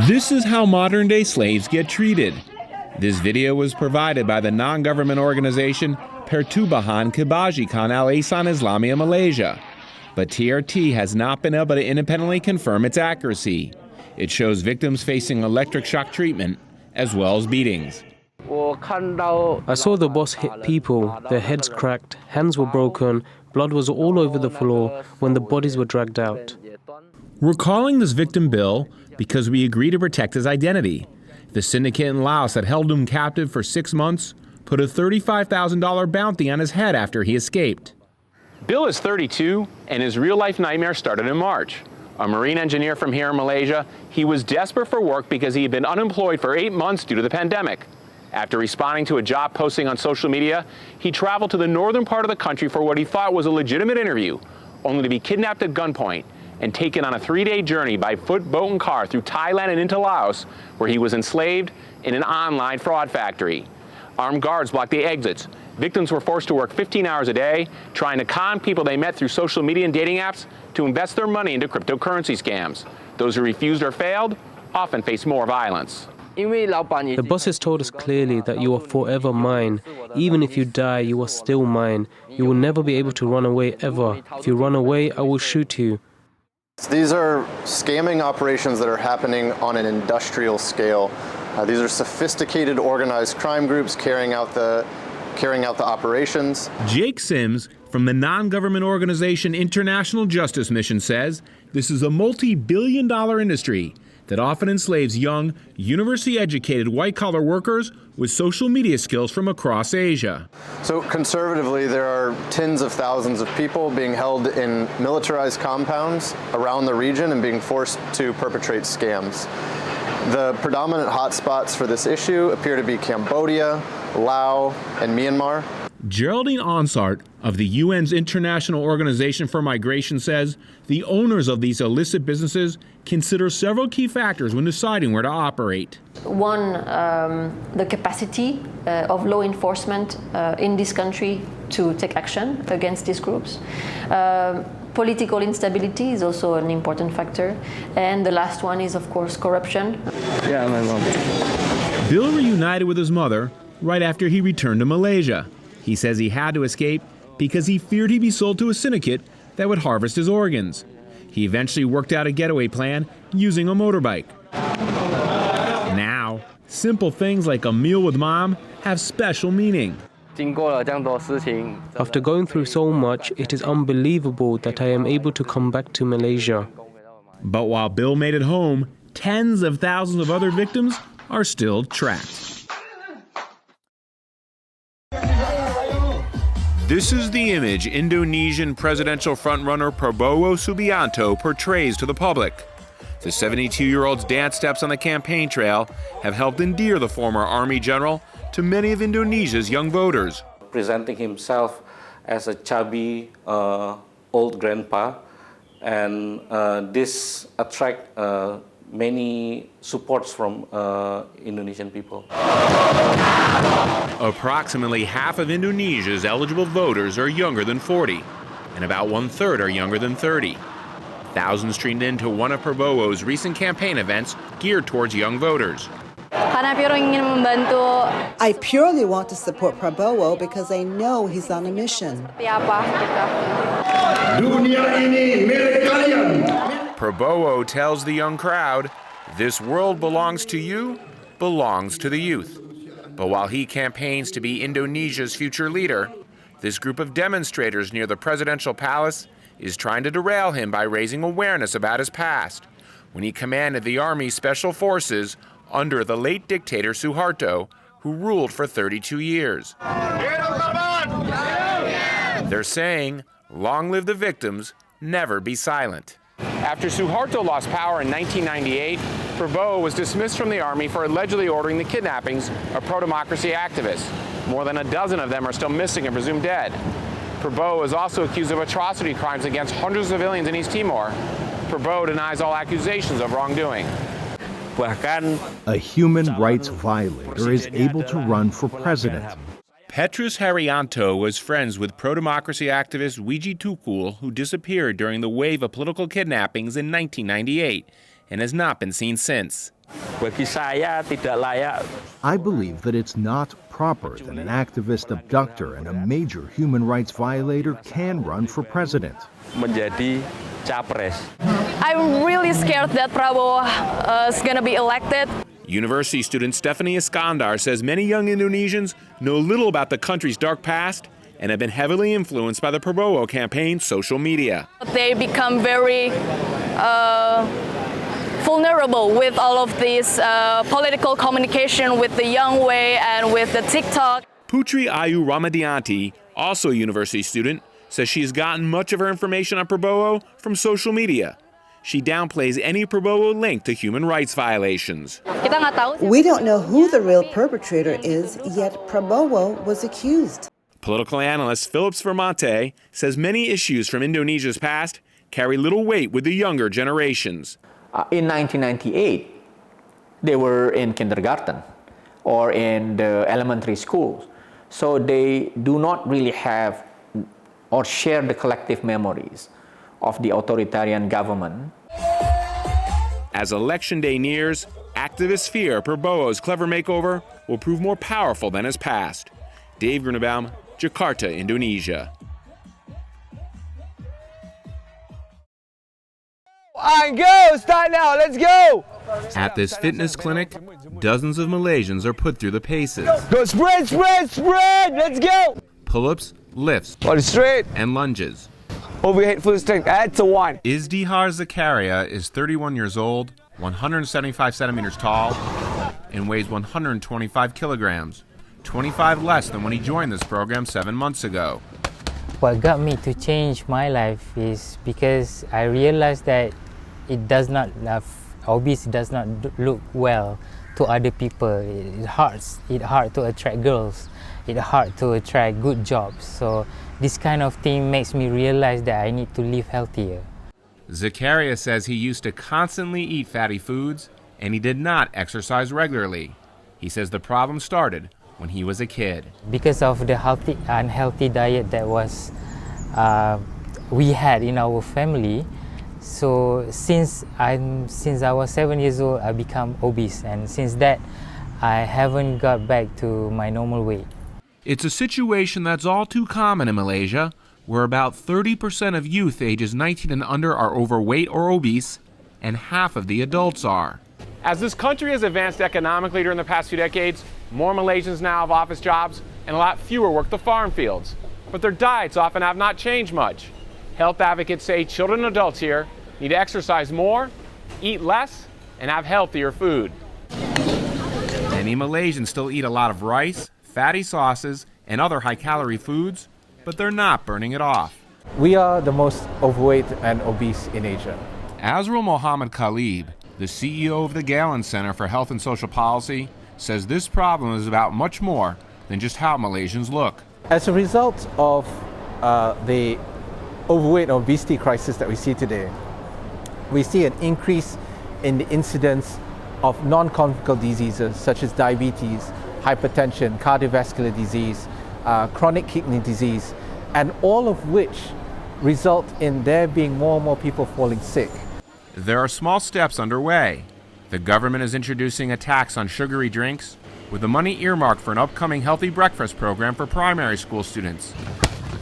This is how modern-day slaves get treated. This video was provided by the non-government organization Pertubuhan Kebajikan Al-Ihsan Islamiyah Malaysia. But TRT has not been able to independently confirm its accuracy. It shows victims facing electric shock treatment as well as beatings. I saw the boss hit people, their heads cracked, hands were broken, blood was all over the floor when the bodies were dragged out. We're calling this victim Bill because we agree to protect his identity. The syndicate in Laos that held him captive for 6 months put a $35,000 bounty on his head after he escaped. Bill is 32, and his real-life nightmare started in March. A marine engineer from here in Malaysia, he was desperate for work because he had been unemployed for 8 months due to the pandemic. After responding to a job posting on social media, he traveled to the northern part of the country for what he thought was a legitimate interview, only to be kidnapped at gunpoint and taken on a 3-day journey by foot, boat, and car through Thailand and into Laos, where he was enslaved in an online fraud factory. Armed guards blocked the exits. Victims were forced to work 15 hours a day, trying to con people they met through social media and dating apps to invest their money into cryptocurrency scams. Those who refused or failed often face more violence. The bosses told us clearly that you are forever mine. Even if you die, you are still mine. You will never be able to run away ever. If you run away, I will shoot you. These are scamming operations that are happening on an industrial scale. These are sophisticated organized crime groups carrying out the operations. Jake Sims from the non-government organization International Justice Mission says this is a multi-billion-dollar industry that often enslaves young, university-educated white-collar workers with social media skills from across Asia. So conservatively, there are tens of thousands of people being held in militarized compounds around the region and being forced to perpetrate scams. The predominant hotspots for this issue appear to be Cambodia, Laos, and Myanmar. Geraldine Onsart of the UN's International Organization for Migration says the owners of these illicit businesses consider several key factors when deciding where to operate. One, the capacity of law enforcement in this country to take action against these groups. Political instability is also an important factor. And the last one is, of course, corruption. Yeah, my mom. Bill reunited with his mother right after he returned to Malaysia. He says he had to escape because he feared he'd be sold to a syndicate that would harvest his organs. He eventually worked out a getaway plan using a motorbike. Now, simple things like a meal with mom have special meaning. After going through so much, it is unbelievable that I am able to come back to Malaysia. But while Bill made it home, tens of thousands of other victims are still trapped. This is the image Indonesian presidential frontrunner Prabowo Subianto portrays to the public. The 72-year-old's dance steps on the campaign trail have helped endear the former army general to many of Indonesia's young voters. Presenting himself as a chubby old grandpa, and this attract many supports from Indonesian people. Approximately half of Indonesia's eligible voters are younger than 40, and about 1/3 are younger than 30. Thousands streamed into one of Prabowo's recent campaign events geared towards young voters. I purely want to support Prabowo because I know he's on a mission. Prabowo tells the young crowd, "This world belongs to you, belongs to the youth." But while he campaigns to be Indonesia's future leader, this group of demonstrators near the presidential palace is trying to derail him by raising awareness about his past, when he commanded the Army's Special Forces under the late dictator Suharto, who ruled for 32 years. They're saying, long live the victims, never be silent. After Suharto lost power in 1998, Prabowo was dismissed from the army for allegedly ordering the kidnappings of pro-democracy activists. More than a dozen of them are still missing and presumed dead. Prabowo is also accused of atrocity crimes against hundreds of civilians in East Timor. Prabowo denies all accusations of wrongdoing. A human rights violator is able to run for president. Petrus Haryanto was friends with pro-democracy activist Wiji Tukul, who disappeared during the wave of political kidnappings in 1998 and has not been seen since. I believe that it's not proper that an activist abductor and a major human rights violator can run for president. I'm really scared that Prabowo is going to be elected. University student Stephanie Iskandar says many young Indonesians know little about the country's dark past and have been heavily influenced by the Prabowo campaign's social media. They become very vulnerable with all of this political communication with the young way and with the TikTok. Putri Ayu Ramadianti, also a university student, says she has gotten much of her information on Prabowo from social media. She downplays any Prabowo link to human rights violations. We don't know who the real perpetrator is, yet Prabowo was accused. Political analyst Phillips Vermonte says many issues from Indonesia's past carry little weight with the younger generations. In 1998, they were in kindergarten or in the elementary schools. So they do not really have or share the collective memories of the authoritarian government. As Election Day nears, activists fear Prabowo's clever makeover will prove more powerful than his past. Dave Grunebaum, Jakarta, Indonesia. And go! Start now, let's go! At this fitness clinic, dozens of Malaysians are put through the paces. Go spread, spread, spread! Let's go! Pull-ups, lifts, Body straight, and lunges. overhead full strength, add to 1. Izdihar Zakaria is 31 years old, 175 centimeters tall, and weighs 125 kilograms, 25 less than when he joined this program 7 months ago. What got me to change my life is because I realized that obese does not look well to other people. It's hard to attract girls. It's hard to attract good jobs. So this kind of thing makes me realize that I need to live healthier. Zakaria says he used to constantly eat fatty foods and he did not exercise regularly. He says the problem started when he was a kid. Because of the unhealthy diet that we had in our family, so since I was 7 years old, I became obese, and since that, I haven't got back to my normal weight. It's a situation that's all too common in Malaysia, where about 30% of youth ages 19 and under are overweight or obese, and half of the adults are. As this country has advanced economically during the past few decades, more Malaysians now have office jobs and a lot fewer work the farm fields. But their diets often have not changed much. Health advocates say children and adults here need to exercise more, eat less, and have healthier food. Many Malaysians still eat a lot of rice, fatty sauces, and other high-calorie foods, but they're not burning it off. We are the most overweight and obese in Asia. Azrul Mohammed Khalib, the CEO of the Galen Center for Health and Social Policy, says this problem is about much more than just how Malaysians look. As a result of the overweight and obesity crisis that we see today, we see an increase in the incidence of non-communicable diseases such as diabetes, hypertension, cardiovascular disease, chronic kidney disease, and all of which result in there being more and more people falling sick. There are small steps underway. The government is introducing a tax on sugary drinks, with the money earmarked for an upcoming healthy breakfast program for primary school students.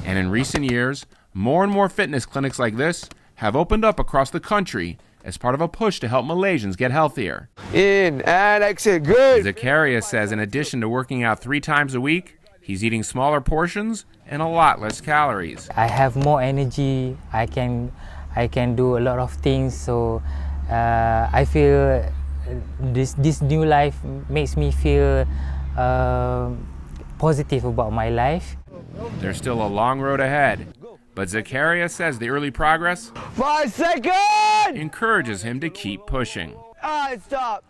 And in recent years, more and more fitness clinics like this have opened up across the country as part of a push to help Malaysians get healthier. In and exhale, good. Zakaria says in addition to working out 3 times a week, he's eating smaller portions and a lot less calories. I have more energy, I can do a lot of things, so I feel this new life makes me feel positive about my life. There's still a long road ahead, but Zakaria says the early progress 5 seconds! encourages him to keep pushing. Stop.